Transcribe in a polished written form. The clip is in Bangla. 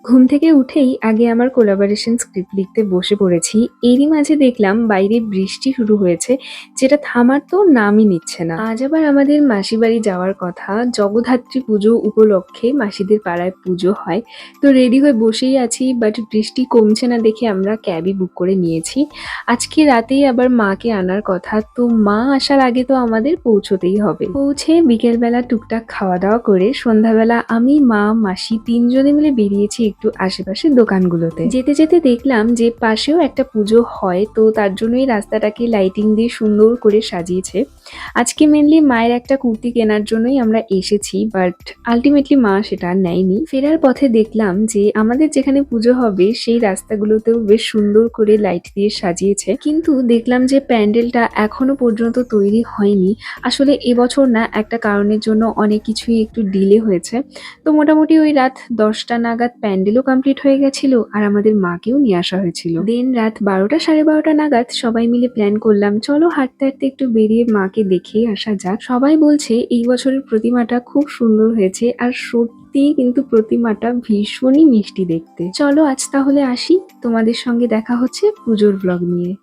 ঘুম থেকে উঠেই আগে আমার কোলাবোরেশন স্ক্রিপ্ট লিখতে বসে পড়েছি। এরই মাঝে দেখলাম বাইরে বৃষ্টি শুরু হয়েছে, যেটা থামার তো নামই নিচ্ছে না। আজ আবার আমাদের মাসি বাড়ি যাওয়ার কথা। জগদ্ধাত্রী পুজো উপলক্ষে মাসিদের পাড়ায় পুজো হয়। তো রেডি হয়ে বসেই আছি, বাট বৃষ্টি কমছে না দেখে আমরা ক্যাবই বুক করে নিয়েছি। আজকে রাতেই আবার মাকে আনার কথা, তো মা আসার আগে তো আমাদের পৌঁছতেই হবে। পৌঁছে বিকেলবেলা টুকটাক খাওয়া দাওয়া করে সন্ধ্যাবেলা আমি, মা, মাসি তিনজনে মিলে বেরিয়েছি একটু আশেপাশের দোকানগুলোতে। যেতে যেতে দেখলাম যে পাশেও একটা পুজো হয়, তো তার জন্যই রাস্তাটাকে লাইটিং দিয়ে সুন্দর করে সাজিয়েছে। আজকে মেনলি মায়ের একটা কুর্তি কেনার জন্যই আমরা এসেছি, বাট আলটিমেটলি মা সেটা আর নেয়নি। ফেরার পথে দেখলাম যে আমাদের যেখানে পুজো হবে সেই রাস্তাগুলোতেও বেশ সুন্দর করে লাইট দিয়ে সাজিয়েছে, কিন্তু দেখলাম যে প্যান্ডেলটা এখনো পর্যন্ত তৈরি হয়নি। আসলে এবছর না একটা কারণের জন্য অনেক কিছুই একটু ডিলে হয়েছে। তো মোটামুটি ওই রাত 10টা নাগাদ প্যান্ডেলও কমপ্লিট হয়ে গেছিল, আর আমাদের মাকেও নিয়ে আসা হয়েছিল। দেন রাত 12টা 12:30 নাগাদ সবাই মিলে প্ল্যান করলাম, চলো হাঁটতে হাঁটতে একটু বেরিয়ে মাকে দেখেই আসা যাক। সবাই বলছে এই বছরের প্রতিমাটা খুব সুন্দর হয়েছে, আর সত্যি কিন্তু প্রতিমাটা ভীষণই মিষ্টি দেখতে। চলো আজ তাহলে আসি, তোমাদের সঙ্গে দেখা হচ্ছে পুজোর ব্লগ নিয়ে।